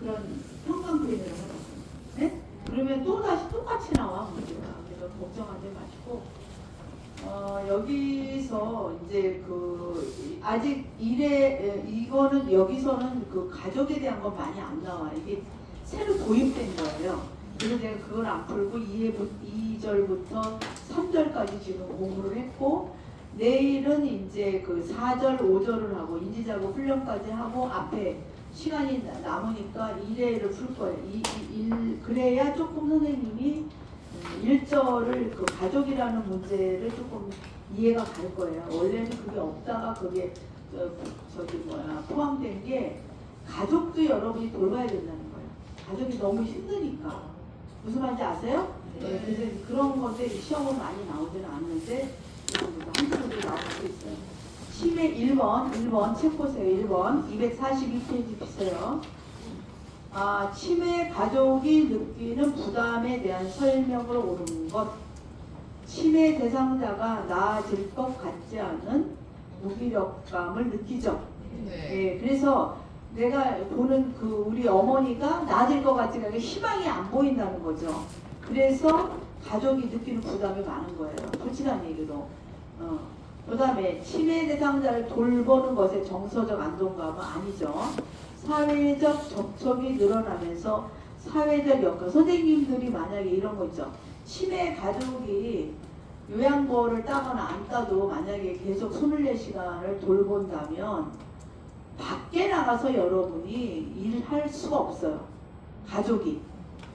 그런 평강 표현을 하거든요. 네? 그러면 또 다시 똑같이 나와 문제가. 그래서 걱정하지 마시고 여기서 이제 아직 이거는 여기서는 가족에 대한 건 많이 안 나와. 이게 새로 도입된 거예요. 그래서 제가 그걸 안 풀고 2절부터 3절까지 지금 공부를 했고, 내일은 이제 4절, 5절을 하고 인지작업 훈련까지 하고 앞에 시간이 남으니까 1회를 풀 거예요. 그래야 조금 선생님이 1절을 가족이라는 문제를 조금 이해가 갈 거예요. 원래는 그게 없다가 그게 포함된 게 가족도 여러분이 돌봐야 된다는 거예요. 가족이 너무 힘드니까. 무슨 말인지 아세요? 네. 그래서 그런 건데 시험은 많이 나오지는 않는데 한쪽으로 나올 수 있어요. 치매 1번 책 보세요. 1번 242페이지 보세요. 치매 가족이 느끼는 부담에 대한 설명을 옳은 것. 치매 대상자가 나아질 것 같지 않은 무기력감을 느끼죠. 네, 그래서 내가 보는 우리 어머니가 나아질 것 같지 않게 희망이 안 보인다는 거죠. 그래서 가족이 느끼는 부담이 많은 거예요. 솔직한 얘기로. 그 다음에 치매 대상자를 돌보는 것에 정서적 안정감은 아니죠. 사회적 접촉이 늘어나면서 사회적 역할, 선생님들이 만약에 이런 거 있죠. 치매 가족이 요양보를 따거나 안 따도 만약에 계속 24시간을 돌본다면 밖에 나가서 여러분이 일할 수가 없어요. 가족이.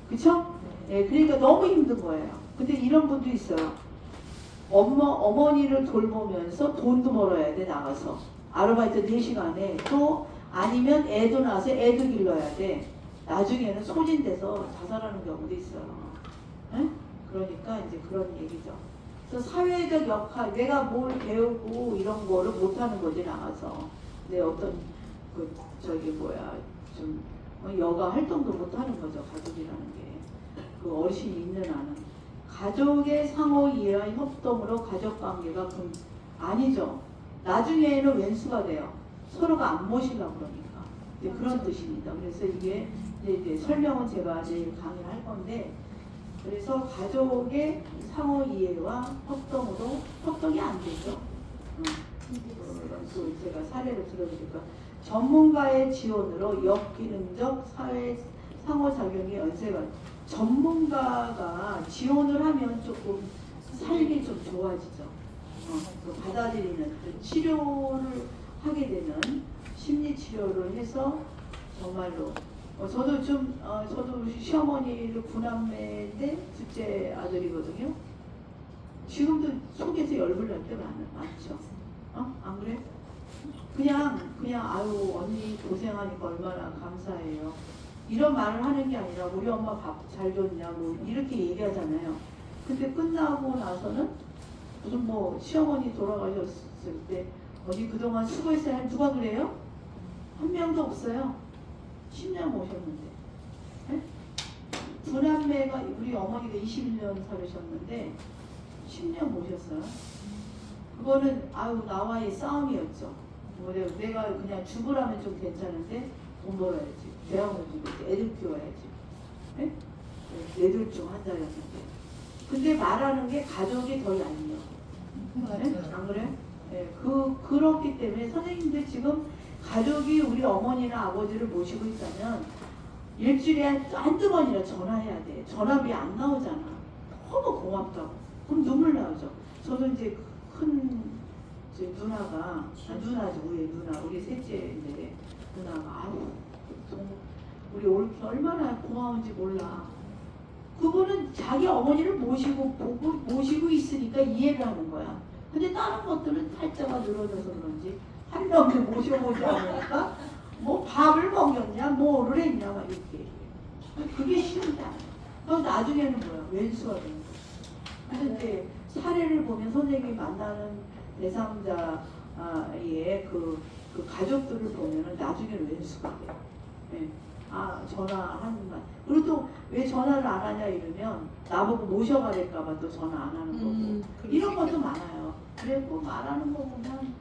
그쵸? 네, 그러니까 너무 힘든 거예요. 근데 이런 분도 있어요. 어머니를 돌보면서 돈도 벌어야 돼, 나가서. 아르바이트 4시간에 또 아니면 애도 낳아서 애도 길러야 돼. 나중에는 소진돼서 자살하는 경우도 있어요. 네? 그러니까 이제 그런 얘기죠. 그래서 사회적 역할, 내가 뭘 배우고 이런 거를 못하는 거지, 나가서. 내 어떤 좀 여가 활동도 못하는 거죠, 가족이라는 게. 어르신이 있는 한은. 가족의 상호 이해와 협동으로 가족 관계가 아니죠. 나중에는 왼수가 돼요. 서로가 안 모시려고 그러니까. 그런 뜻입니다. 그래서 이게 이제 설명은 제가 내일 강의를 할 건데, 그래서 가족의 상호 이해와 협동으로 협동이 안 되죠. 또 제가 사례를 들어드릴까. 전문가의 지원으로 역기능적 사회 상호작용이 연쇄가. 전문가가 지원을 하면 조금 살기 좀 좋아지죠. 받아들이는 치료를 하게 되는 심리 치료를 해서 정말로 저도 시어머니를 9남매인데 둘째 아들이거든요. 지금도 속에서 열불 날 때 많죠. 안 그래? 그냥 아유 언니 고생하니까 얼마나 감사해요. 이런 말을 하는 게 아니라 우리 엄마 밥 잘 줬냐고 이렇게 얘기하잖아요. 근데 끝나고 나서는 무슨 시어머니 돌아가셨을 때 언니 그동안 수고했어요. 누가 그래요? 한 명도 없어요. 10년 모셨는데. 네? 9남매가 우리 어머니가 21년 살으셨는데 10년 모셨어요. 그거는 나와의 싸움이었죠. 내가 그냥 죽으라면 좀 괜찮은데 돈 벌어야지. 대학을 주고 애들 키워야지. 네? 애들 중 한 자였는데. 근데 말하는 게 가족이 더 얄미워. 네? 안 그래? 네. 그렇기 때문에 선생님들 지금 가족이 우리 어머니나 아버지를 모시고 있다면 일주일에 한두 번이나 전화해야 돼. 전화비 안 나오잖아. 너무 고맙다고. 그럼 눈물 나오죠. 저도 이제 누나가, 누나죠. 우리 셋째인데 누나가 우리 올케 얼마나 고마운지 몰라. 그거는 자기 어머니를 모시고 있으니까 이해를 하는 거야. 근데 다른 것들은 팔자가 늘어져서 그런지 한 명을 모셔보지 않으니까 밥을 먹였냐 뭐를 했냐 막 이렇게. 그게 싫은데 그럼 나중에는 뭐야? 왼수가 되는 거야. 그래서 이제 사례를 보면 선생님이 만나는 대상자의 그 가족들을 보면은 나중에는 왼수가 돼요. 네. 전화하는 말. 그리고 또 왜 전화를 안 하냐 이러면 나보고 모셔가될까봐 또 전화 안 하는 거고. 이런 것도 많아요. 그래서 말하는 거 보면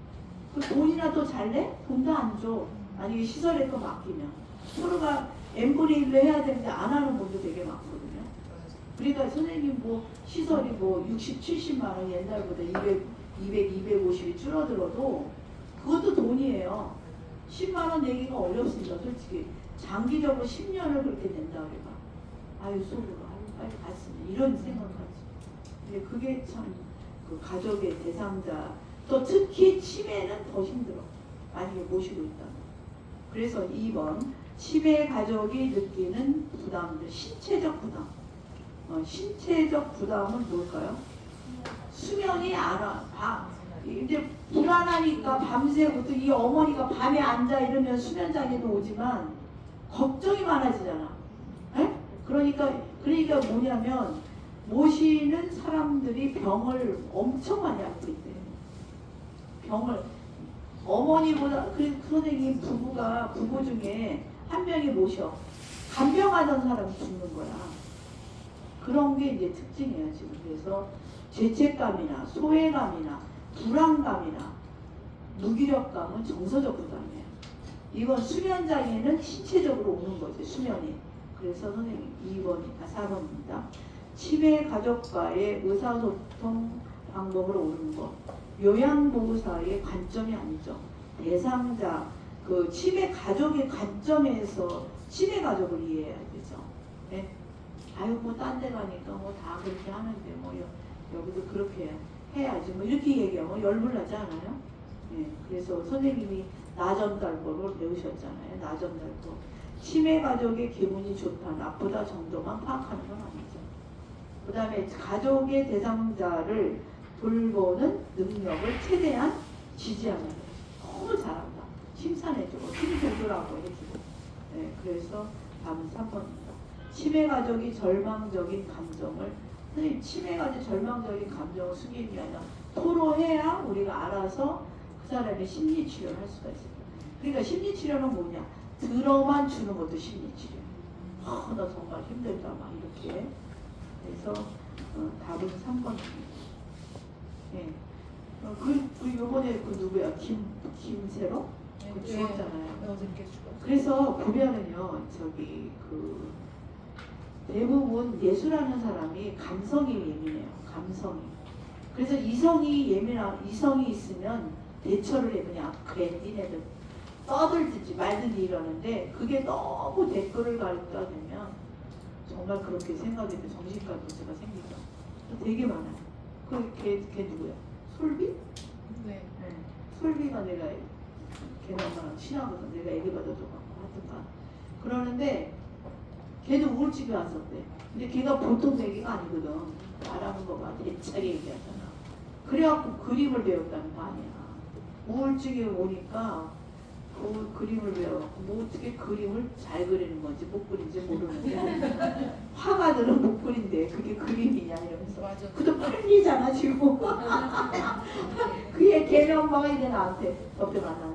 돈이나 더 잘 내? 돈도 안 줘. 만약에 시설에 또 맡기면. 서로가 n분의 1로 해야 되는데 안 하는 분도 되게 많거든요. 그러니까 선생님 뭐 시설이 뭐 60, 70만 원 옛날보다 250이 줄어들어도 그것도 돈이에요. 10만 원 내기가 어렵습니다. 솔직히 장기적으로 10년을 그렇게 낸다 그래봐. 아유 속으로 아유 빨리 갔으면 이런 생각하지. 근데 그게 참 그 가족의 대상자 또 특히 치매는 더 힘들어. 만약에 모시고 있다면. 그래서 2번 치매 가족이 느끼는 부담들 신체적 부담. 신체적 부담은 뭘까요? 수면이 안 와. 이제 불안하니까 밤새부터 이 어머니가 밤에 앉아 이러면 수면장애도 오지만 걱정이 많아지잖아. 에? 그러니까 뭐냐면 모시는 사람들이 병을 엄청 많이 앓고 있대. 병을 어머니보다 그 선생님 부부 중에 한 명이 모셔 간병하던 사람이 죽는 거야. 그런 게 이제 특징이에요 지금. 그래서 죄책감이나 소외감이나 불안감이나 무기력감은 정서적 부담이에요. 이건 수면장애는 신체적으로 오는 거죠. 수면이. 그래서 선생님 4번입니다. 치매 가족과의 의사소통 방법을 옳은 것. 요양보호사의 관점이 아니죠. 대상자, 그 치매 가족의 관점에서 치매 가족을 이해해야 되죠. 네? 아유 뭐 딴 데 가니까 뭐 다 그렇게 하는데 뭐 여기도 그렇게 해야지 뭐 이렇게 얘기하면 열불나지 않아요? 네. 그래서 선생님이 나전달법을 배우셨잖아요. 나전달법. 치매 가족의 기분이 좋다, 나쁘다 정도만 파악하는 건 아니죠. 그 다음에 가족의 대상자를 돌보는 능력을 최대한 지지하는 거죠. 너무 잘한다. 칭찬해주고 힘들더라고 해주고. 네, 그래서 답은 3번입니다. 치매 가족이 절망적인 감정을 선생님 치매 가족 절망적인 감정을 숨기는 게 아니라 토로해야 우리가 알아서 그 사람의 심리치료를 할 수가 있어요. 그러니까 심리치료는 뭐냐? 들어만 주는 것도 심리치료. 나 정말 힘들다 막 이렇게. 그래서 답은 3번입니다. 네. 요번에 그 누구야? 김세로? 그 죽었잖아요. 그래서 보면은요, 대부분 예술하는 사람이 감성이 예민해요. 감성이. 그래서 이성이 있으면 대처를 해보냐. 그래, 니네들 떠들든지 말든지 이러는데 그게 너무 댓글을 갈다 되면 정말 그렇게 생각이 돼. 정신과 문제가 생기죠. 되게 많아요. 걔 누구야? 솔비? 네. 네. 솔비가 내가 걔는 엄마랑 친하거든. 내가 애기 받아줘 갖고 하여튼간 그러는데 걔도 우울증이 왔었대. 근데 걔가 보통 얘기가 아니거든. 말하는 거 봐. 대차게 얘기하잖아. 그래갖고 그림을 배웠다는 거 아니야. 우울증이 오니까 그 그림을 배워갖고 뭐 어떻게 그림을 잘 그리는 건지 못 그린지 모르는데 화가들은 못 그린대. 그게 그림이냐 이러면서. 맞아. 그도 팔리잖아 지금. 그의 걔네 엄마가 이제 나한테 옆에 만나.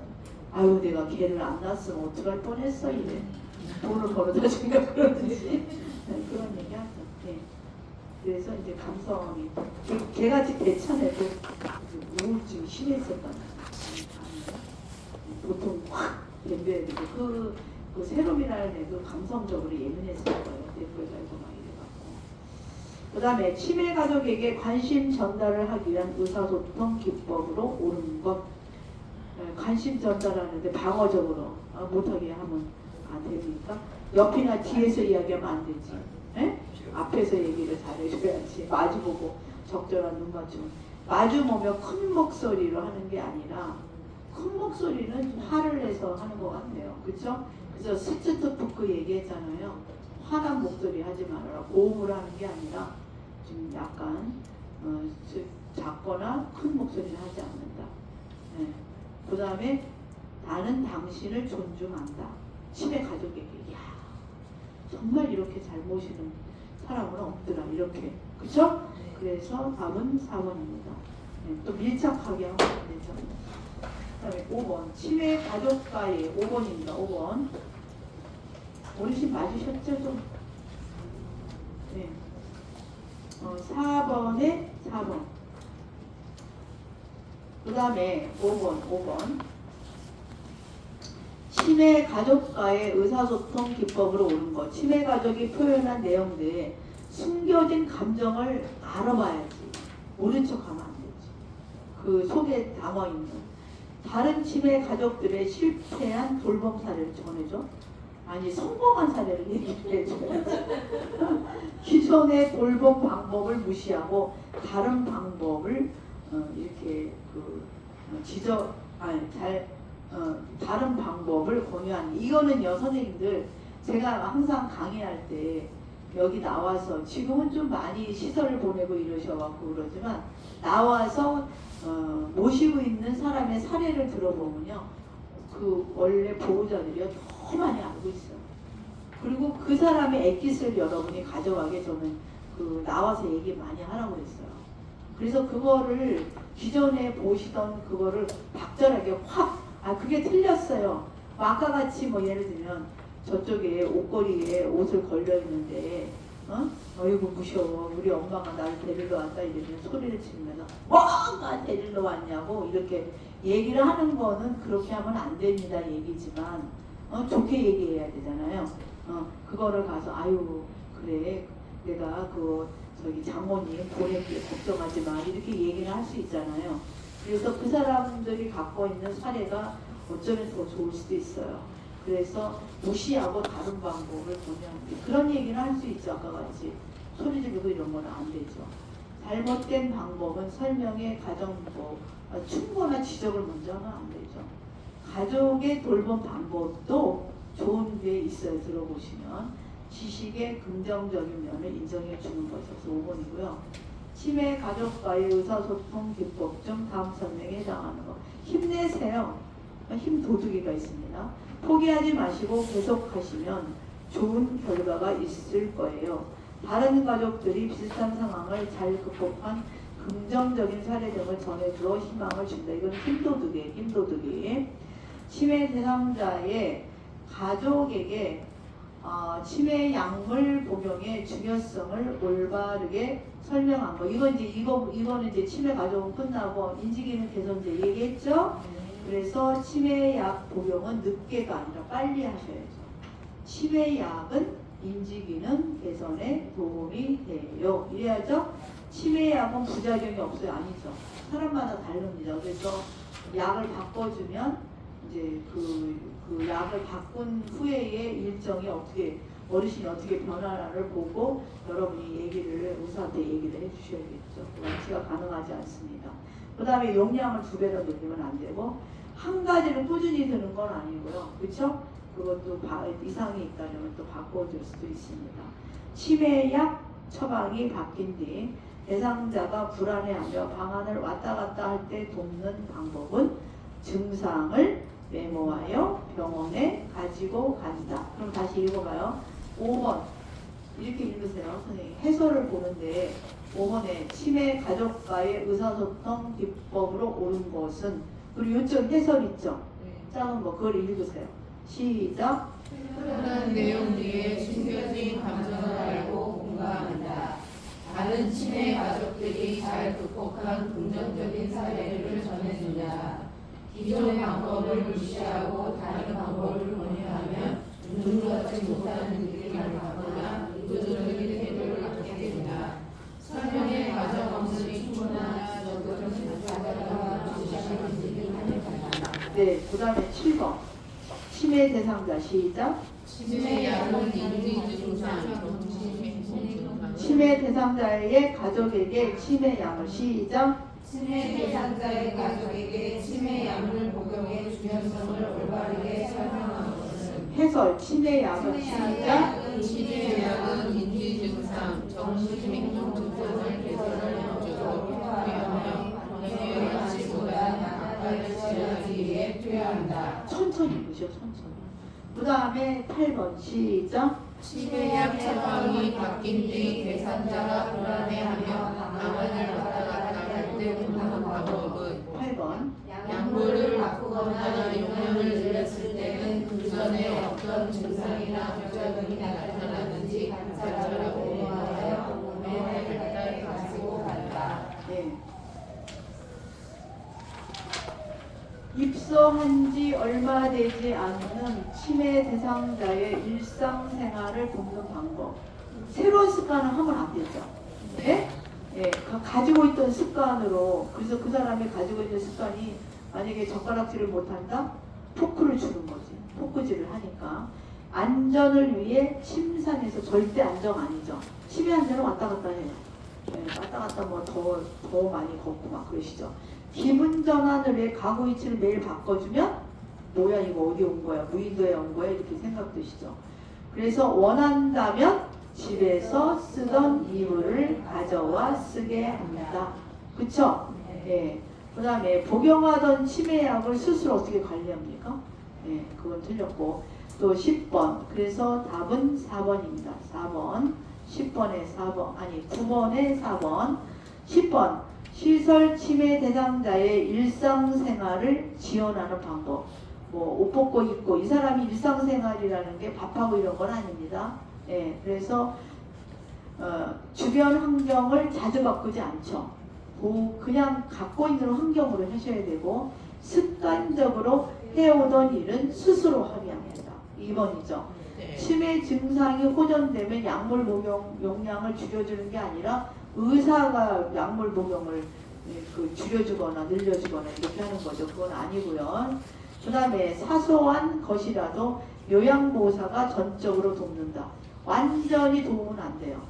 아유 내가 걔를 안 낳았으면 어떡할 뻔했어 이래. 돈을 벌어다 준가 그러듯이. 네, 그런 얘기 하죠. 네. 그래서 이제 감성이 걔같이 대천에도 우울증이 심했었다는 거예요. 보통 확 덤벼야 되고 그 세롬이라는 애도 감성적으로 예민했을 거예요. 댓글 달고 막 이래갖고. 그 다음에 치매 가족에게 관심 전달을 하기 위한 의사소통 기법으로 옳은 것. 관심 전달하는데 방어적으로 못하게 하면 안 됩니까? 옆이나 뒤에서 이야기하면 안 되지. 에? 앞에서 얘기를 잘해줘야지. 마주보고 적절한 눈 맞춤. 마주보면 큰 목소리로 하는 게 아니라 큰 목소리는 화를 내서 하는 것 같아요. 그쵸? 그래서 스츠트푸크 얘기했잖아요. 화난 목소리 하지 말아라. 고음으로 하는 게 아니라 좀 약간 작거나 큰 목소리를 하지 않는다. 네. 그 다음에 나는 당신을 존중한다. 치매 가족에게 야 정말 이렇게 잘 모시는 사람은 없더라. 이렇게. 그쵸? 그래서 답은 4번입니다. 네. 또 밀착하게 하면 되죠. 그 다음에 5번 치매 가족과의 5번입니다. 5번 어르신 맞으셨죠? 좀? 네. 4번에 4번 그 다음에 5번 치매 가족과의 의사소통 기법으로 옳은 것. 치매 가족이 표현한 내용들에 숨겨진 감정을 알아봐야지. 모른 척하면 안 되지. 그 속에 담아있는 다른 치매 가족들의 실패한 돌봄 사례를 전해줘. 아니 성공한 사례를 얘기해줘야지. 기존의 돌봄 방법을 무시하고 다른 방법을 이렇게 다른 방법을 권유하는. 이거는요 선생님들, 제가 항상 강의할 때 여기 나와서, 지금은 좀 많이 시설을 보내고 이러셔갖고 그러지만, 나와서 모시고 있는 사람의 사례를 들어보면요, 그 원래 보호자들이요 너무 많이 알고 있어요. 그리고 그 사람의 엑기스를 여러분이 가져가게 저는 나와서 얘기 많이 하라고 했어요. 그래서 그거를 기존에 보시던 그거를 박절하게 확, 그게 틀렸어요. 아까 같이 뭐 예를 들면 저쪽에 옷걸이에 옷을 걸려 있는데 어이구 무서워, 우리 엄마가 나를 데리러 왔다 이러면 소리를 지르면서 나 데리러 왔냐고 이렇게 얘기를 하는 거는 그렇게 하면 안 됩니다 얘기지만, 좋게 얘기해야 되잖아요. 그거를 가서 아유 그래 내가 저기 장모님 보낼게 걱정하지 마 이렇게 얘기를 할 수 있잖아요. 그래서 그 사람들이 갖고 있는 사례가 어쩌면 더 좋을 수도 있어요. 그래서 무시하고 다른 방법을 권유합니다. 그런 얘기를 할 수 있죠. 아까 같이 소리 지르고 이런 건 안 되죠. 잘못된 방법은 설명의 가정법, 충고나 지적을 먼저 하면 안 되죠. 가족의 돌봄 방법도 좋은 게 있어요. 들어보시면 지식의 긍정적인 면을 인정해 주는 것이어서 5번이고요. 치매 가족과의 의사소통 기법 중 다음 설명에 해당하는 것. 힘내세요. 힘 도둑이가 있습니다. 포기하지 마시고 계속하시면 좋은 결과가 있을 거예요. 다른 가족들이 비슷한 상황을 잘 극복한 긍정적인 사례 등을 전해주어 희망을 준다. 이건 힘도둑이에요. 힘도둑이. 치매 대상자의 가족에게 치매 약물 복용의 중요성을 올바르게 설명한 거. 이거는 이제 치매 가족은 끝나고 인지기능 개선제 얘기했죠? 그래서 치매약 복용은 늦게가 아니라 빨리 하셔야죠. 치매약은 인지기능 개선에 도움이 돼요. 이래야죠. 치매약은 부작용이 없어요. 아니죠. 사람마다 다릅니다. 그래서 약을 바꿔주면 이제 그 약을 바꾼 후에의 일정이 어르신이 어떻게 변화를 보고 여러분이 의사한테 얘기를 해주셔야겠죠. 완치가 가능하지 않습니다. 그 다음에 용량을 2배로 늘리면 안 되고, 한 가지를 꾸준히 드는 건 아니고요. 그렇죠? 그것도 이상이 있다면 또 바꿔줄 수도 있습니다. 치매약 처방이 바뀐 뒤 대상자가 불안해하며 방안을 왔다 갔다 할 때 돕는 방법은 증상을 메모하여 병원에 가지고 간다. 그럼 다시 읽어봐요. 5번 이렇게 읽으세요. 선생님 해설을 보는데 5번에 치매 가족과의 의사소통 기법으로 옳은 것은, 그리고 요점 해설 있죠? 작은 거 그걸 읽으세요. 시작. 표현한 내용 뒤에 숨겨진 감정을 알고 공감한다. 다른 치매 가족들이 잘 극복한 긍정적인 사례를 전해준다. 기존의 방법을 무시하고 다른 방법을 권유하면 눈물받지 못하는 느낌을 받거나 의도적인 태도를 갖게 된다. 설명의 과정 없이 충분한 적극적 자자가 지시하는 하겠다. 네, 그 다음에 7번 치매 대상자 시작. 치매 약은 인지 증상, 치매 대상자의 가족에게 치매 약을 시작. 치매 대상자의 가족에게 치매 약물 복용의 중요성을 올바르게 설명한 것은 해설 치매 약은 시작. 치매 약은 인지 증상, 정신행동 증상을 개선을 목적으로 투여하며 병행하지보다는 악화를 치료하기 위해 투여한다. 천천히 보셔. 천천히. 그 다음에 8번 시작. 치매약 처방이 바뀐 뒤 대상자가 불안해하며 방안을 왔다 갔다 할 때 돕는 방법은 8번 약물을 바꾸거나 용량을 늘렸을 때는 그 전에 어떤 증상이나 부작용이 나타났는지 관찰하고 메모하여 몸의 발달에 가지고 간다. 네. 입술 입소한 지 얼마 되지 않는 치매 대상자의 일상생활을 돕는 방법. 새로운 습관을 하면 안 되죠. 네? 예, 가지고 있던 습관으로, 그래서 그 사람이 가지고 있는 습관이 만약에 젓가락질을 못한다? 포크를 주는 거지. 포크질을 하니까. 안전을 위해 침상에서, 절대 안정 아니죠. 치매 환자는 왔다 갔다 해요. 예, 왔다 갔다 뭐 더 많이 걷고 막 그러시죠. 기분 전환을 위해 가구 위치를 매일 바꿔주면 뭐야 이거 어디 온 거야, 무인도에 온 거야, 이렇게 생각되시죠. 그래서 원한다면 집에서 쓰던 이불을 가져와 쓰게 합니다. 그쵸? 예. 그 다음에 복용하던 치매약을 스스로 어떻게 관리합니까? 예, 그건 틀렸고. 또 10번. 그래서 답은 4번입니다. 4번. 10번에 4번. 아니, 9번에 4번. 10번. 시설 치매 대상자의 일상생활을 지원하는 방법. 뭐, 옷 벗고 입고. 이 사람이 일상생활이라는 게 밥하고 이런 건 아닙니다. 예, 그래서, 주변 환경을 자주 바꾸지 않죠. 그냥 갖고 있는 환경으로 하셔야 되고, 습관적으로 해오던 일은 스스로 하게 합니다. 2번이죠. 네. 치매 증상이 호전되면 약물 복용 용량을 줄여주는 게 아니라 의사가 약물 복용을 줄여주거나 늘려주거나 이렇게 하는 거죠. 그건 아니고요. 그 다음에 사소한 것이라도 요양보호사가 전적으로 돕는다. 완전히 도움은 안 돼요.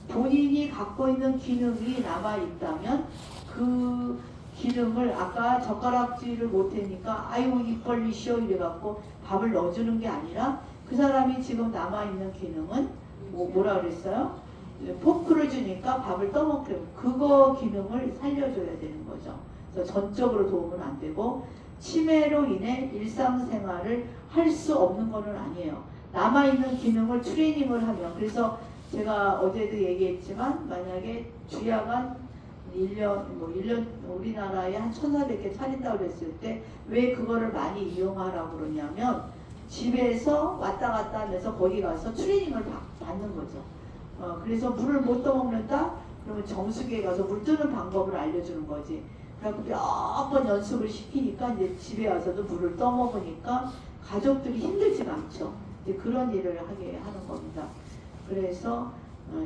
본인이 갖고 있는 기능이 남아있다면 그 기능을, 아까 젓가락질을 못하니까 아이고 입 벌리시오 이래갖고 밥을 넣어주는 게 아니라 그 사람이 지금 남아있는 기능은 뭐라 그랬어요? 포크를 주니까 밥을 떠먹게, 그거 기능을 살려줘야 되는 거죠. 그래서 전적으로 도움은 안 되고, 치매로 인해 일상생활을 할 수 없는 거는 아니에요. 남아있는 기능을 트레이닝을 하면, 그래서 제가 어제도 얘기했지만 만약에 주약한 1년 우리나라에 한 1,400개 차린다고 그랬을 때 왜 그거를 많이 이용하라고 그러냐면 집에서 왔다 갔다 하면서 거기 가서 트레이닝을 받는 거죠. 그래서 물을 못 떠먹는다? 그러면 정수기에 가서 물 뜨는 방법을 알려주는 거지. 그래서 몇 번 연습을 시키니까 이제 집에 와서도 물을 떠먹으니까 가족들이 힘들지가 않죠. 이제 그런 일을 하게 하는 겁니다. 그래서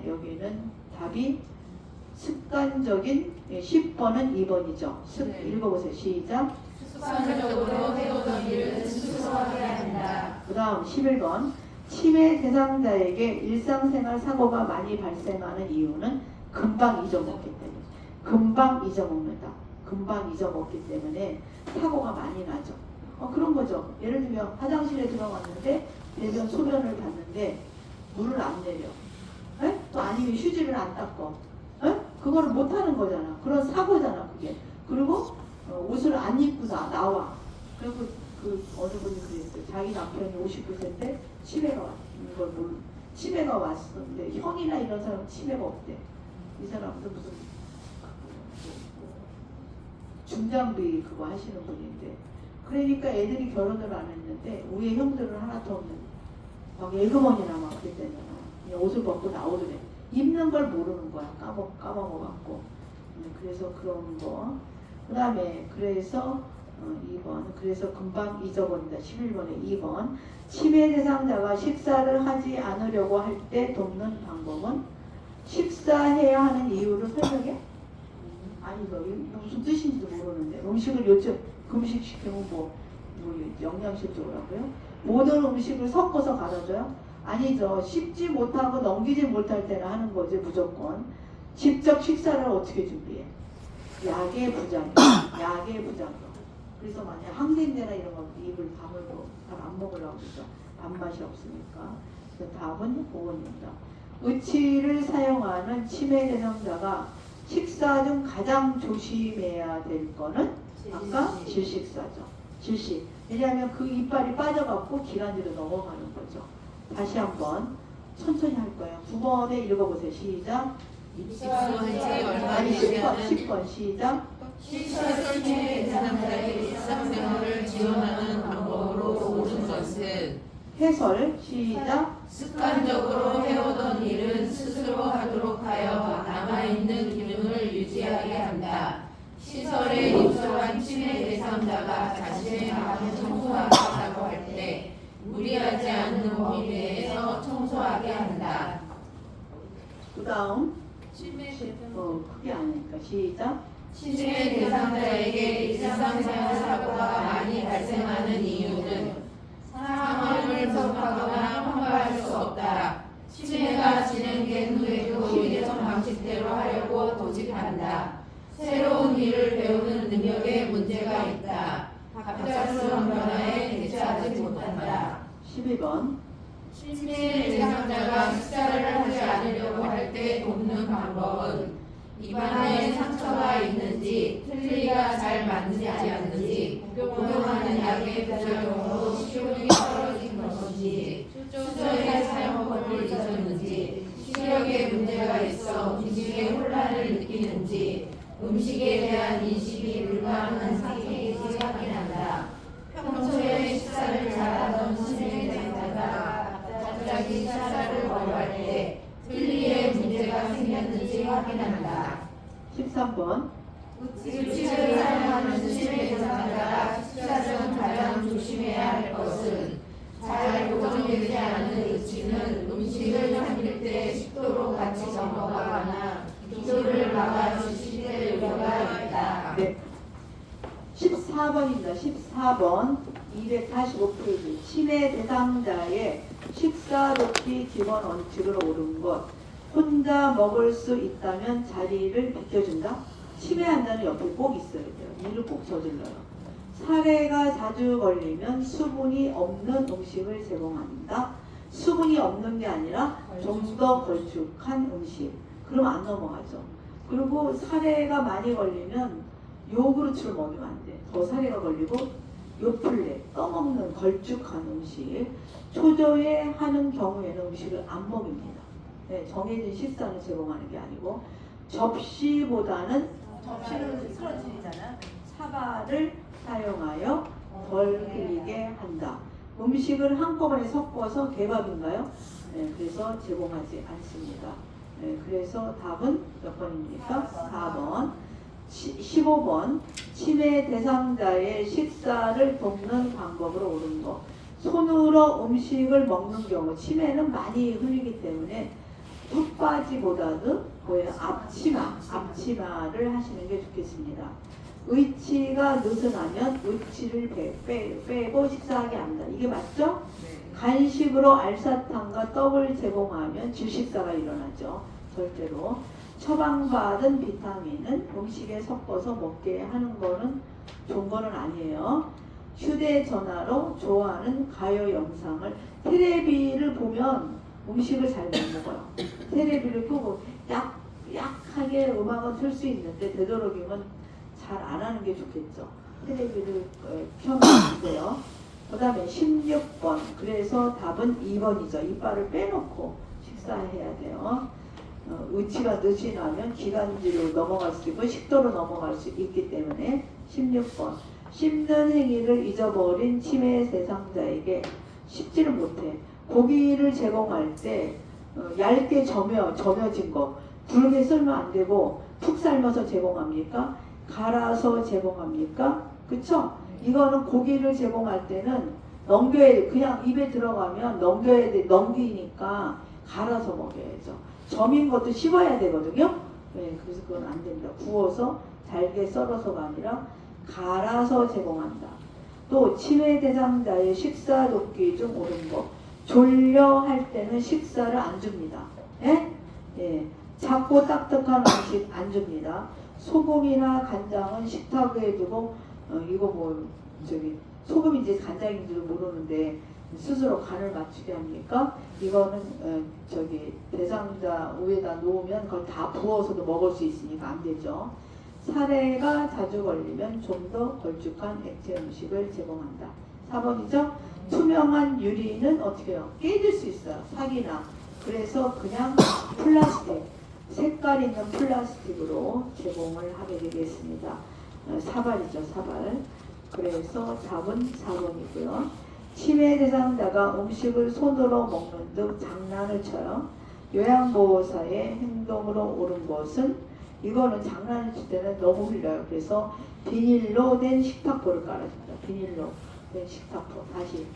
여기는 답이 습관적인 10번은 2번이죠. 네. 읽어보세요. 시작. 습관적으로 해오던 일을 스스로 하게 한다. 그 다음 11번. 치매 대상자에게 일상생활 사고가 많이 발생하는 이유는 금방 잊어먹기 때문에. 금방 잊어먹는다. 금방 잊어먹기 때문에 사고가 많이 나죠. 그런 거죠. 예를 들면 화장실에 들어갔는데 배변 소변을 봤는데 물을 안 내려. 에? 또 아니면 휴지를 안 닦어. 에? 그거를 못하는 거잖아. 그런 사고잖아 그게. 그리고 옷을 안 입고 나와. 그리고 그 어느 분이 그랬어요. 자기 남편이 59세인데 치매가 치매가 왔었는데 형이나 이런 사람 치매가 없대. 이 사람도 무슨 중장비 그거 하시는 분인데, 그러니까 애들이 결혼을 안 했는데 위에 형들은 하나도 없는 막 에그머니나 막 그랬다잖아. 그냥 옷을 벗고 나오더래. 입는 걸 모르는 거야. 까먹어갖고. 그래서 그런 거. 그 다음에 그래서 2번. 그래서 금방 잊어버린다. 11번에 2번. 치매 대상자가 식사를 하지 않으려고 할 때 돕는 방법은 식사해야 하는 이유를 설명해? 아니죠. 무슨 뜻인지도 모르는데. 음식을 요즘 금식시키면 뭐 영양실조라고요? 모든 음식을 섞어서 갈아줘요? 아니죠. 씹지 못하고 넘기지 못할 때는 하는 거지 무조건. 직접 식사를 어떻게 준비해? 약의 부작용. 약의 부작용. 그래서 만약 항생제나 이런 거 입을 다물고 잘 안 먹으려고 그러죠. 밥맛이 없으니까. 그래서 답은 5번입니다. 의치를 사용하는 치매 대상자가 식사 중 가장 조심해야 될 거는 아까 질식사죠. 질식. 왜냐하면 그 이빨이 빠져갖고 기관지로 넘어가는 거죠. 다시 한번 천천히 할 거예요. 9번에 읽어보세요. 시작. 입소한 지 얼마 아니 되지 10번 시작. 시설 치매 대상자의 일상생활을 지원하는 방법으로 옳은 것은 해설 시작. 습관적으로 해오던 일은 스스로 하도록 하여 남아있는 기능을 유지하게 한다. 시설에 입소한 치매 대상자가 자신의 그 다음 치매 대상 그게 아니니까 시작. 치매 대상자에게 일상생활 사고가 많이 발생하는 이유는 상황을 분석하거나 평가할 수 없다. 치매가 진행된 후에도 예전 방식대로 하려고 고집한다. 새로운 일을 배우는 능력에 문제가 있다. 갑작스러운 변화에 대처하지 못한다. 12번. 치매 대상자가 식사를 하지 않으려고 할 때 돕는 방법은 입안에 상처가 있는지 틀니가 잘 맞지 않는지 복용하는 약의 부작용으로 식욕이 떨어진 것인지 수저의 사용법을 잊었는지 시력에 문제가 있어 음식에 혼란을 느끼는지 음식에 대한 인식이 불가능한 상태인지 확인한다. 평소에 식사를 잘하던 치매 대상자가 갑자기 식사를 거부할 때 틀니에 문제가 생겼는지 확인한다. 13번. 의치를 사용하는 치매 대상자가 식사 중 가장 조심해야 할 것은 잘 고정되지 않은 의치는 음식을 삼킬 때 식도로 같이 넘어가거나 기도를 막아주실 때 우려가 있다. 네. 14번입니다. 14번 245페이지. 치매 대상자의 식사 돕기 기본 원칙으로 옳은 것. 혼자 먹을 수 있다면 자리를 비켜준다. 치매 환자는 옆에 꼭 있어야 돼요. 일을 꼭 저질러요. 사례가 자주 걸리면 수분이 없는 음식을 제공한다. 수분이 없는 게 아니라 좀 더 걸쭉한 음식. 그럼 안 넘어가죠. 그리고 사례가 많이 걸리면 요구르트를 먹이면 안 돼. 더 사례가 걸리고 요플레, 떠먹는 걸쭉한 음식. 초조해 하는 경우에는 음식을 안 먹입니다. 네, 정해진 식사는 제공하는 게 아니고 접시보다는 접시는 쓰러지잖아. 사발을 사용하여 덜 흘리게 한다. 음식을 한꺼번에 섞어서 개밥인가요? 네, 그래서 제공하지 않습니다. 네, 그래서 답은 몇 번입니까? 4번. 15번. 치매 대상자의 식사를 돕는 방법으로 옳은 것. 손으로 음식을 먹는 경우 치매는 많이 흘리기 때문에 턱받이보다도 뭐예요? 앞치마를 하시는 게 좋겠습니다. 의치가 느슨하면 의치를 빼고 식사하게 한다. 이게 맞죠? 간식으로 알사탕과 떡을 제공하면 질식사가 일어나죠. 절대로. 처방받은 비타민은 음식에 섞어서 먹게 하는 거는 좋은 거는 아니에요. 휴대전화로 좋아하는 가요 영상을 테레비를 보면 음식을 잘 못 먹어요. 테레비를 끄고 약하게 음악은 틀 수 있는데 되도록이면 잘 안 하는 게 좋겠죠. 테레비를 켜면 안 돼요. 그 다음에 16번. 그래서 답은 2번이죠. 이빨을 빼놓고 식사해야 돼요. 의치가 느슨하면 기관지로 넘어갈 수 있고 식도로 넘어갈 수 있기 때문에 16번. 씹는 행위를 잊어버린 치매 대상자에게 씹지를 못해. 고기를 제공할 때 얇게 점여진 거 굵게 썰면 안 되고 푹 삶아서 제공합니까? 갈아서 제공합니까? 그쵸? 이거는 고기를 제공할 때는 넘겨야 돼. 그냥 입에 들어가면 넘겨야 돼. 넘기니까 갈아서 먹여야죠. 점인 것도 씹어야 되거든요. 네, 그래서 그건 안 됩니다. 구워서 잘게 썰어서가 아니라 갈아서 제공한다. 또 치매 대상자의 식사 돕기 중 옳은 거. 졸려 할 때는 식사를 안 줍니다. 예? 예. 작고 딱딱한 음식 안 줍니다. 소금이나 간장은 식탁에 두고 이거 뭐 소금인지 간장인지도 모르는데 스스로 간을 맞추게 합니까? 이거는 대상자 위에다 놓으면 그걸 다 부어서도 먹을 수 있으니까 안 되죠. 사례가 자주 걸리면 좀 더 걸쭉한 액체 음식을 제공한다. 4번이죠? 투명한 유리는 어떻게 해요? 깨질 수 있어요. 사기나. 그래서 그냥 플라스틱, 색깔 있는 플라스틱으로 제공을 하게 되겠습니다. 사발이죠, 사발. 그래서 답은 4번이고요. 치매 대상자가 음식을 손으로 먹는 등 장난을 쳐요. 요양보호사의 행동으로 옳은 것은 이거는 장난을 칠 때는 너무 흘려요. 그래서 비닐로 된 식탁보를 깔아줍니다. 비닐로 된 식탁보. 다시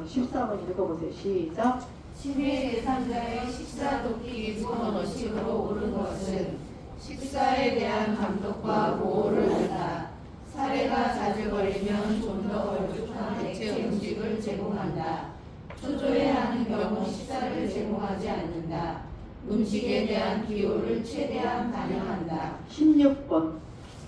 14번 읽어보세요. 시작. 치매 대상자의 식사 돕기 기본 원칙은 음식으로 오른 것은 식사에 대한 감독과 보호를 한다. 사례가 자주 걸리면 좀 더 걸쭉한 액체 음식을 제공한다. 초조해하는 경우 식사를 제공하지 않는다. 음식에 대한 기호를 최대한 반영한다. 16번.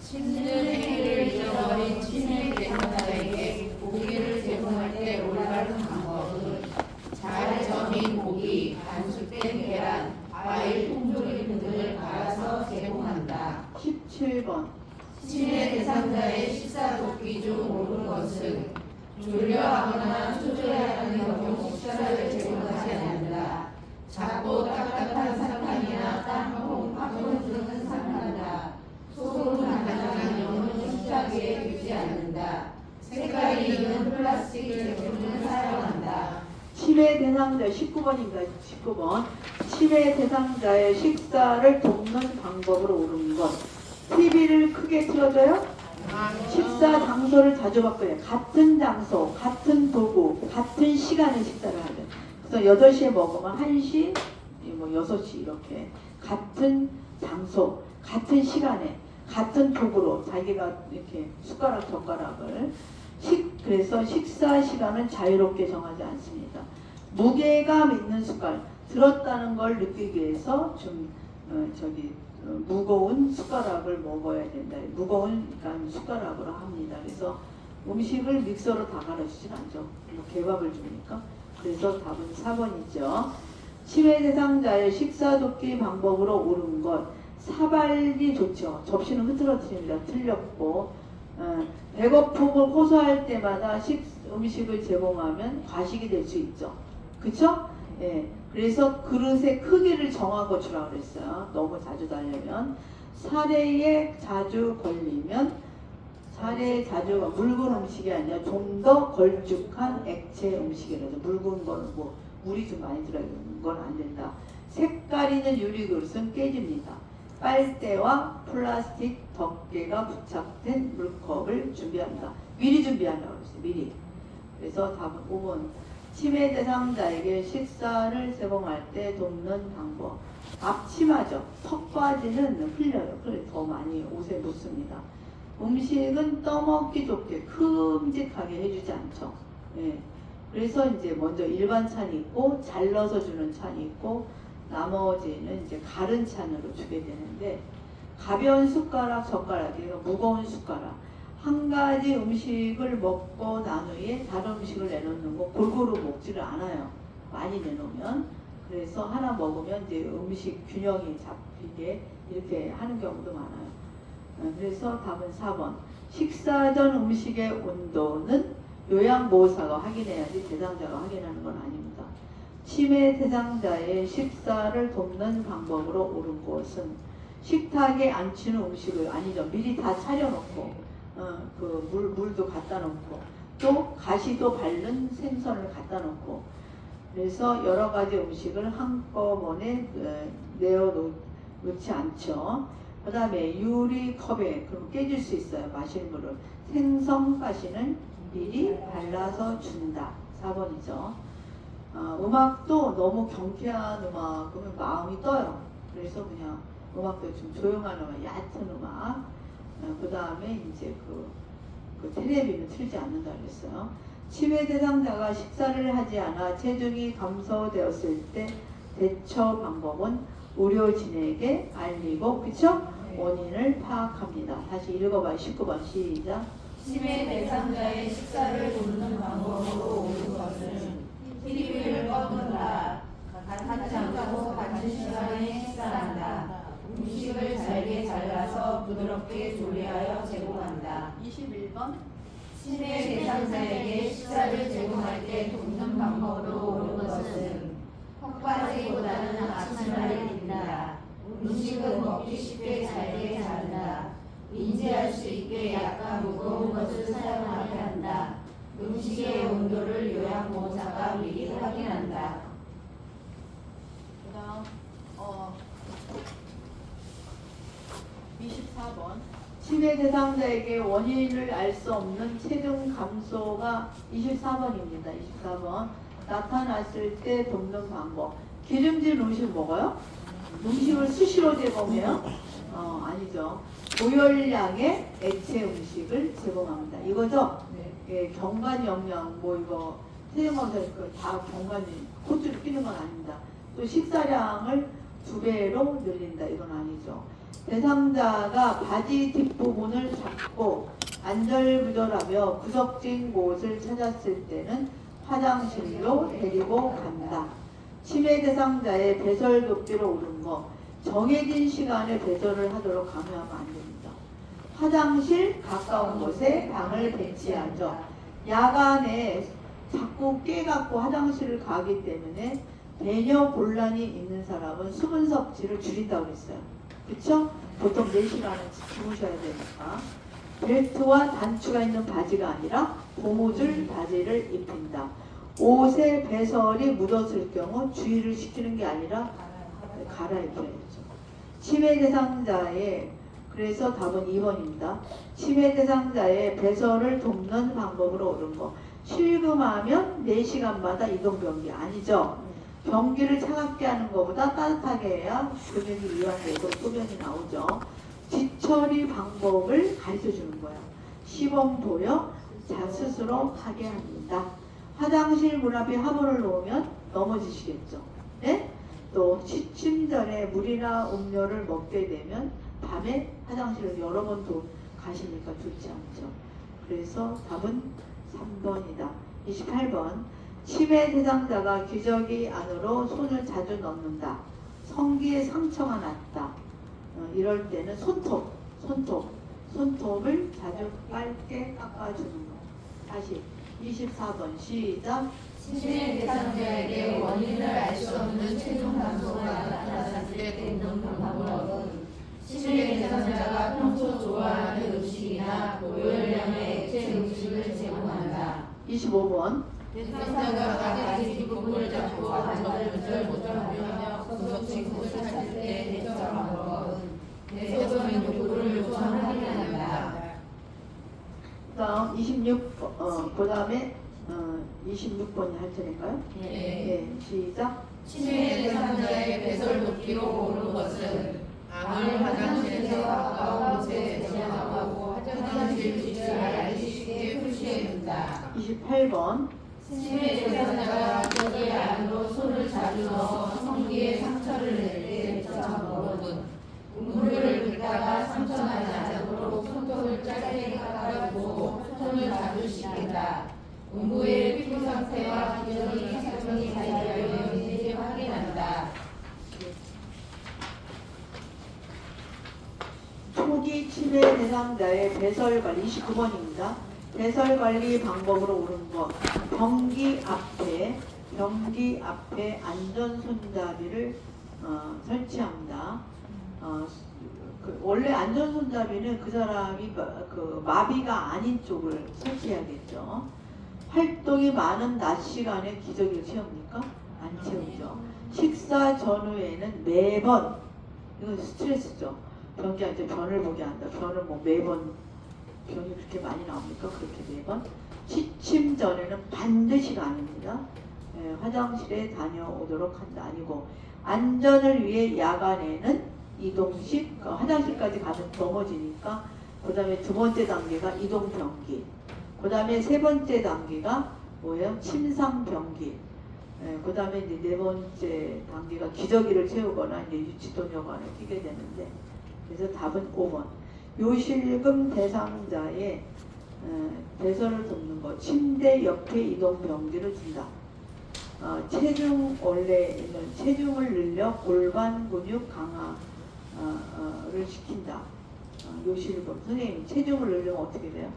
씹는 행위를 잃어버린 치매 대상자에게 고기를 제공할 때 올바른 방법은 잘 저민 고기, 반숙된 계란, 과일, 통조림 등을 갈아서 제공한다. 17번. 치매 대상자의 식사 돕기 중 옳은 것은 졸려하거나 초조해하는 경우 식사를 제공하지 않는다. 작고 딱딱한 사탕이나 땅콩, 팝콘 등은 삼간다. 소금 간단한 용은 식탁위에 두지 않는다. 색깔이 있는 플라스틱 제품은 사용한다. 치매 대상자 19번입니다. 19번. 치매 대상자의 식사를 돕는 방법으로 옳은 것. TV를 크게 틀어줘요? 식사 장소를 자주 바꿔요. 같은 장소, 같은 도구, 같은 시간에 식사를 하죠. 그래서 8시에 먹으면 1시, 뭐 6시 이렇게 같은 장소, 같은 시간에, 같은 도구로 자기가 이렇게 숟가락, 젓가락을 그래서 식사 시간은 자유롭게 정하지 않습니다. 무게감 있는 숟갈, 들었다는 걸 느끼기 위해서 좀 무거운 숟가락을 먹어야 된다. 무거운 숟가락으로 합니다. 그래서 음식을 믹서로 다 갈아주진 않죠. 뭐 개밥을 주니까. 그래서 답은 4번이죠. 치매 대상자의 식사 돕기 방법으로 옳은 것. 사발이 좋죠. 접시는 흐트러뜨립니다. 틀렸고 배고픔을 호소할 때마다 음식을 제공하면 과식이 될 수 있죠. 그쵸? 예. 그래서 그릇의 크기를 정하고 주라고 그랬어요. 너무 자주 달려면. 사례에 자주 걸리면 묽은 음식이 아니라 좀 더 걸쭉한 액체 음식이라서 묽은 거는 뭐 물이 좀 많이 들어있는 건 안 된다. 색깔 있는 유리 그릇은 깨집니다. 빨대와 플라스틱 덮개가 부착된 물컵을 준비합니다. 미리 준비한다고 그랬어요. 미리. 그래서 답은 5번. 치매 대상자에게 식사를 제공할 때 돕는 방법. 앞치마죠. 턱받이는 흘려요. 그래서 더 많이 옷에 묻습니다. 음식은 떠먹기 좋게 큼직하게 해주지 않죠. 예. 그래서 이제 먼저 일반 찬이 있고 잘라서 주는 찬이 있고 나머지는 이제 가른 찬으로 주게 되는데 가벼운 숟가락, 젓가락이에요. 무거운 숟가락. 한 가지 음식을 먹고 난 후에 다른 음식을 내놓는 거 골고루 먹지를 않아요. 많이 내놓으면. 그래서 하나 먹으면 이제 음식 균형이 잡히게 이렇게 하는 경우도 많아요. 그래서 답은 4번. 식사 전 음식의 온도는 요양보호사가 확인해야지 대상자가 확인하는 건 아닙니다. 치매 대상자의 식사를 돕는 방법으로 옳은 것은 식탁에 앉히는 음식을 아니죠. 미리 다 차려놓고 물도 갖다 놓고 또 가시도 바른 생선을 갖다 놓고 그래서 여러 가지 음식을 한꺼번에 내어놓지 않죠. 그 다음에 유리컵에 그럼 깨질 수 있어요. 마실 물을. 생선 가시는 미리 발라서 준다. 4번이죠. 음악도 너무 경쾌한 음악 그러면 마음이 떠요. 그래서 그냥 음악도 좀 조용한 음악, 얕은 음악. 그 다음에 이제 그 텔레비는 틀지 않는다 그랬어요. 치매 대상자가 식사를 하지 않아 체중이 감소되었을 때 대처 방법은 의료진에게 알리고 그쵸? 원인을 파악합니다. 다시 읽어봐요. 19번 시작. 치매 대상자의 식사를 돕는 방법으로 옳은 것은 TV를 꺼둔다. 같은 장소 같은 시간에 식사한다. 음식을 잘게 잘라서 부드럽게 조리하여 제공한다. 21번. 치매 대상자에게 식사를 제공할 때 돕는 방법으로 옳은 것은 턱받이보다는 앞치마를 입는다. 음식은 먹기 쉽게 잘게 자른다. 인지할 수 있게 약간 무거운 것을 사용하게 한다. 음식의 온도를 요양보호사가 미리 확인한다. 그다음 24번. 치매 대상자에게 원인을 알 수 없는 체중 감소가 24번입니다. 24번. 나타났을 때 돕는 방법. 기름진 음식 먹어요? 음식을 수시로 제공해요? 아니죠. 고열량의 액체 음식을 제공합니다. 이거죠? 예, 경관 영양 뭐 이거 태영검사 다 경관이 코트를 끼는 건 아닙니다. 또 식사량을 2배로 늘린다. 이건 아니죠. 대상자가 바지 뒷부분을 잡고 안절부절하며 구석진 곳을 찾았을 때는 화장실로 데리고 간다. 치매 대상자의 배설 높이로 오른 거, 정해진 시간에 배설을 하도록 강요하면 안 됩니다. 화장실 가까운 곳에 방을 배치하죠. 야간에 자꾸 깨갖고 화장실을 가기 때문에 배뇨 곤란이 있는 사람은 수분 섭취를 줄인다고 했어요. 그쵸? 보통 4시간은 주무셔야 되니까. 벨트와 단추가 있는 바지가 아니라 고무줄 바지를 입힌다. 옷에 배설이 묻었을 경우 주의를 시키는 게 아니라 갈아입혀야죠. 치매 대상자의, 그래서 답은 2번입니다. 치매 대상자의 배설을 돕는 방법으로 옳은 거. 실금하면 4시간마다 이동변기 아니죠. 변기를 차갑게 하는 것보다 따뜻하게 해야 근육이 이완돼서 소변이 나오죠. 뒤처리 방법을 가르쳐 주는 거예요. 시범 보여 자 스스로 하게 합니다. 화장실 문 앞에 화분을 놓으면 넘어지시겠죠. 네? 또 취침 전에 물이나 음료를 먹게 되면 밤에 화장실을 여러 번 가시니까 좋지 않죠. 그래서 답은 3번이다. 28번. 치매 대상자가 기저귀 안으로 손을 자주 넣는다. 성기에 상처가 났다. 이럴 때는 손톱을 자주 빨게 깎아주는 거. 다시 24번 시작. 치매 대상자에게 원인을 알 수 없는 체중 감소가 나타났을 때 돕는 방법은 치매 대상자가 평소 좋아하는 음식이나 고열량의 액체 음식을 제공한다. 25번. 대상자가 바지 뒷부분을 잡고 안절부절 못하며 구석진 곳을 찾을 때 대처 방법은 내성적인 욕구를 우선 확인한다. 다음 26번. 그 다음에 26번이 할 차례인가요? 네. 시작. 치매 대상자의 배설 높이로 오른 것은 암을 화장실에서 가까운 곳에 배설하고 화장실 위치를 알기 쉽게 표시해준다. 28번. 치매 대상자가 기저귀 안으로 손을 자주 넣어 성기에 상처를 낼 때 대처 방법은 음물을 긁다가 상처 나지 않도록 손톱을 짧게 깎아주고 손을 자주 씻긴다. 음부의 피부 상태와 기저귀 사정이 잘 되어 있는지 확인한다. 초기 치매 대상자의 배설 관리 29번입니다. 배설 관리 방법으로 옳은 것. 변기 앞에 안전 손잡이를 설치합니다. 원래 안전 손잡이는 그 사람이 마비가 아닌 쪽을 설치해야겠죠. 활동이 많은 낮 시간에 기저귀를 채웁니까? 안 채우죠. 식사 전후에는 매번, 이건 스트레스죠. 변기한테 변을 보게 한다. 변을 뭐 매번, 변이 그렇게 많이 나옵니까? 그렇게 매번. 취침 전에는 반드시가 아닙니다. 화장실에 다녀오도록 한다. 아니고, 안전을 위해 야간에는 이동식, 화장실까지 가면 넘어지니까, 그 다음에 2번째 단계가 이동변기. 그 다음에 3번째 단계가 뭐예요? 침상변기. 그 다음에 이제 4번째 단계가 기저귀를 채우거나 이제 유치도뇨관에 끼게 되는데, 그래서 답은 5번. 요실금 대상자의 배설을 돕는 것. 침대 옆에 이동변기를 준다. 원래는 체중을 늘려 골반 근육 강화를 시킨다. 요실금. 선생님, 체중을 늘리면 어떻게 돼요?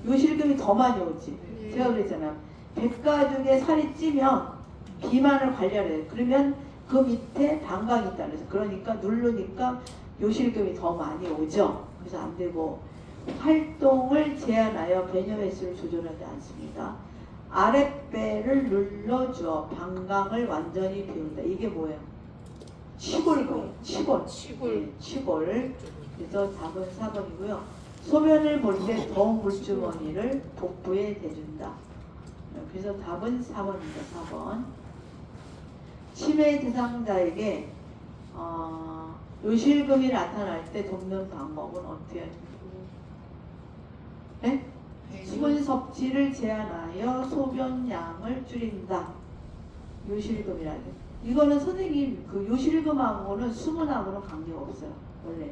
요실금이 더 많이 오지. 네. 제가 그랬잖아요. 백가죽에 살이 찌면 비만을 관리하려 해요. 그러면 그 밑에 방광이 있다 그래서 그러니까 누르니까 요실금이 더 많이 오죠. 그래서 안 되고, 활동을 제한하여 배뇨 횟수를 조절하지 않습니다. 아랫배를 눌러주어 방광을 완전히 비운다. 이게 뭐예요? 치골. 네, 치골. 그래서 답은 4번이고요. 소변을 볼 때 더운 물주머니를 복부에 대준다. 그래서 답은 4번입니다. 4번. 침해 대상자에게 요실금이 나타날 때 돕는 방법은 어떻게 해야 네? 수분 섭취를 제한하여 소변량을 줄인다. 요실금이라는 이거는 선생님 그 요실금하고는 수분하고는 관계가 없어요 원래.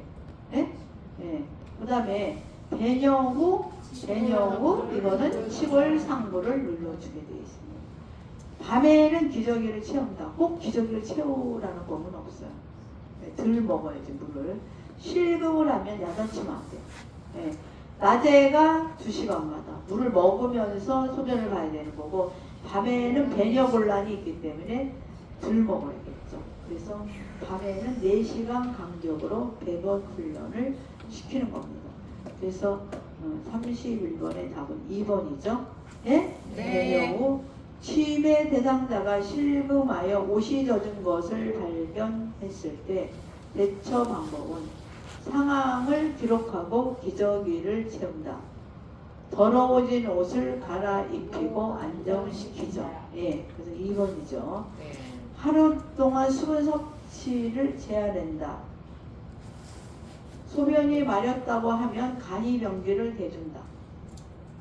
네? 네. 그다음에 배녀 후 이거는 치골 상부를 눌러주게 되어 있습니다. 밤에는 기저귀를 채운다. 꼭 기저귀를 채우라는 법은 없어요. 네, 덜 먹어야지 물을. 실금을 하면 야단치면 안 돼요. 네. 낮에가 2시간마다 물을 먹으면서 소변을 봐야 되는 거고 밤에는 배뇨 곤란이 있기 때문에 덜 먹어야겠죠. 그래서 밤에는 4시간 간격으로 배변 훈련을 시키는 겁니다. 그래서 31번의 답은 2번이죠. 네? 네. 배뇨 침해 대상자가 실금하여 옷이 젖은 것을 발견했을 때 대처 방법은 상황을 기록하고 기저귀를 채운다. 더러워진 옷을 갈아입히고 안정시키죠. 예, 그래서 2번이죠. 네. 하루 동안 수분 섭취를 제한한다. 소변이 마렵다고 하면 간이 병기를 대준다.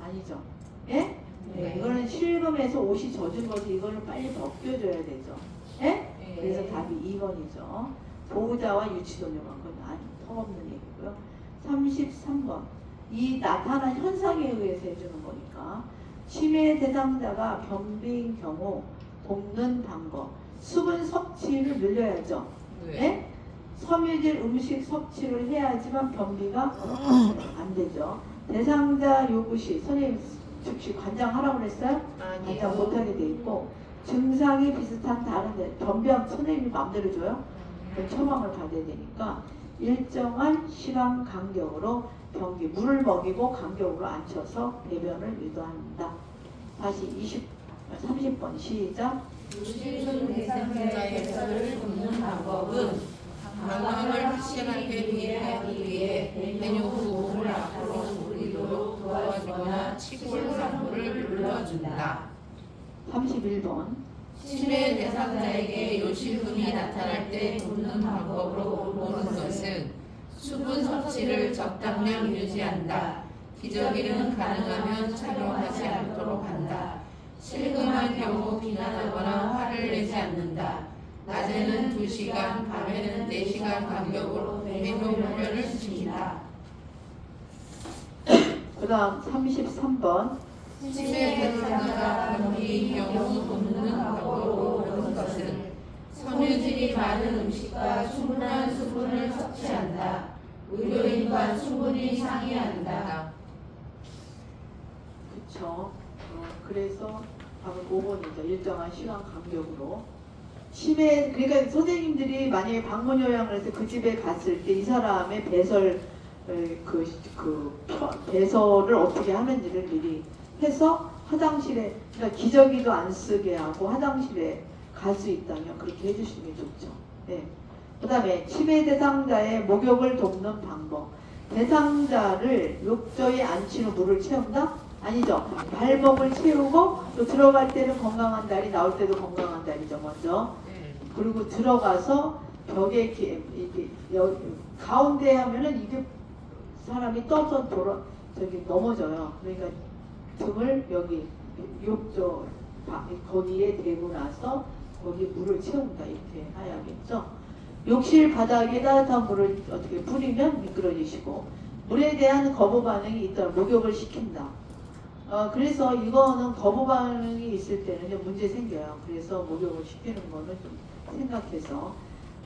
아니죠. 예? 네. 이거는 실금에서 옷이 젖은 것이 이거는 빨리 벗겨줘야 되죠. 예? 그래서 답이 2번이죠. 보호자와 유치원료가 그건 턱없는 얘기고요. 33번. 이 나타난 현상에 의해서 해주는 거니까 치매 대상자가 변비인 경우 돕는 방법. 수분 섭취를 늘려야죠. 네? 섬유질 음식 섭취를 해야지만 변비가 안 되죠. 대상자 요구 시 선생님 즉시 관장하라고 그랬어요? 관장 못하게 돼 있고 증상이 비슷한 다른데 변비하면 선생님이 마음대로 줘요? 그럼 처방을 받아야 되니까 일정한 시간 간격으로 변기 물을 먹이고 간격으로 앉혀서 배변을 유도한다. 다시 30번 시작. 요실금 대상자의 해설을 돕는 방법은 방광을 확실하게 하기 위해 배뇨 후 몸을 앞으로 돌리도록 도와주거나 치골 상부를 눌러준다. 31번. 치매 대상자에게 요실금이 나타날 때 돕는 방법으로 보는 것은 수분 섭취를 적당량 유지한다. 기저귀는 가능하면 착용하지 않도록 한다. 실금한 경우 비난하거나 화를 내지 않는다. 낮에는 2시간, 밤에는 4시간 간격으로 배뇨 훈련을 시킨다. 그 다음 33번. 치매 대상자가 변비인 경우 돕는 방법으로 보는 것은 섬유질이 많은 음식과 충분한 수분을 섭취한다. 의료인과 충분히 상의한다. 그쵸. 그래서 답은 5번이죠. 일정한 시간 간격으로. 치매, 그러니까 선생님들이 만약에 방문 요양을 해서 그 집에 갔을 때 이 사람의 배설을 어떻게 하는지를 미리 해서 화장실에, 그러니까 기저귀도 안 쓰게 하고 화장실에 갈 수 있다면 그렇게 해주시는 게 좋죠. 네. 그 다음에 치매 대상자의 목욕을 돕는 방법. 대상자를 욕조에 앉힌 후 물을 채운다? 아니죠. 발목을 채우고 또 들어갈 때는 건강한 다리, 나올 때도 건강한 다리죠. 먼저. 그리고 들어가서 벽에 이렇게 가운데 하면은 이게 사람이 떠서 넘어져요. 그러니까 등을 여기 욕조 거기에 대고 나서 거기 물을 채운다 이렇게 해야겠죠. 욕실 바닥에 따뜻한 물을 어떻게 뿌리면 미끄러지시고 물에 대한 거부 반응이 있더라 목욕을 시킨다. 그래서 이거는 거부 반응이 있을 때는 문제 생겨요. 그래서 목욕을 시키는 거는 좀 생각해서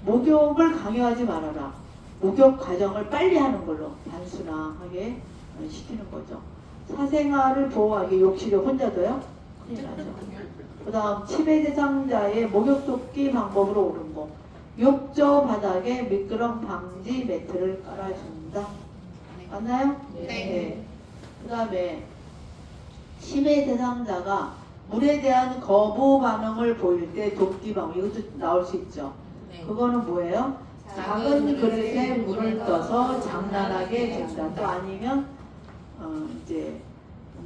목욕을 강요하지 말아라. 목욕 과정을 빨리 하는 걸로 단순하게 시키는 거죠. 사생활을 보호하기 욕실에 혼자 둬요? 큰일 나죠. 그 다음 치매 대상자의 목욕 돕기 방법으로 옳은 거. 욕조 바닥에 미끄럼 방지 매트를 깔아준다. 맞나요? 네. 그 다음에 치매 대상자가 물에 대한 거부 반응을 보일 때 돕기 방법. 이것도 나올 수 있죠. 그거는 뭐예요? 작은 그릇에 물을 떠서 장난하게 준다. 또 아니면 이제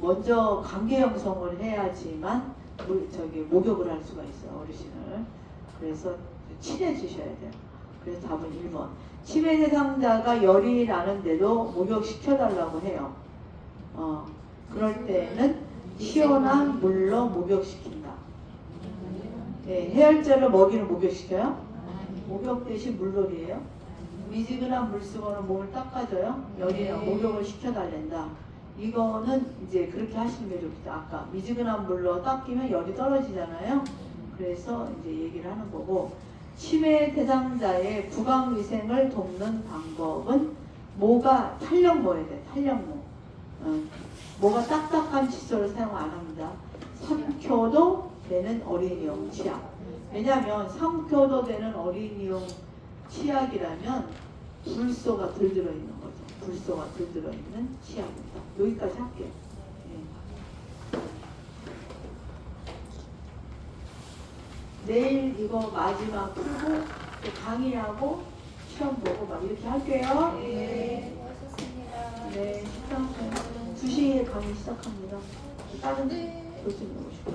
먼저 관계 형성을 해야지만 목욕을 할 수가 있어요. 어르신을. 그래서 친해지셔야 돼요. 그래서 답은 1번. 치매 대상자가 열이 나는데도 목욕시켜달라고 해요. 그럴 때는 시원한 물로 목욕시킨다. 네, 해열제를 먹이는 목욕시켜요? 목욕 대신 물놀이에요. 미지근한 물 쓰고는 몸을 닦아줘요. 열이 목욕을 시켜달랜다. 이거는 이제 그렇게 하시는 게 좋겠다. 아까 미지근한 물로 닦이면 열이 떨어지잖아요. 그래서 이제 얘기를 하는 거고, 치매 대상자의 구강위생을 돕는 방법은 모가 탄력모에 돼. 탄력모. 모가 딱딱한 칫솔을 사용 안 합니다. 3켜도 되는 어린이용 치약. 왜냐하면 3켜도 되는 어린이용 치약이라면 불소가 덜 들어있는 거죠. 불소가 덜 들어있는 치약입니다. 여기까지 할게요. 내일 이거 마지막 풀고 또 강의하고 시험 보고 막 이렇게 할게요. 네, 수고하셨습니다. 네, 2시에 강의 시작합니다. 다른 교수님 오시고.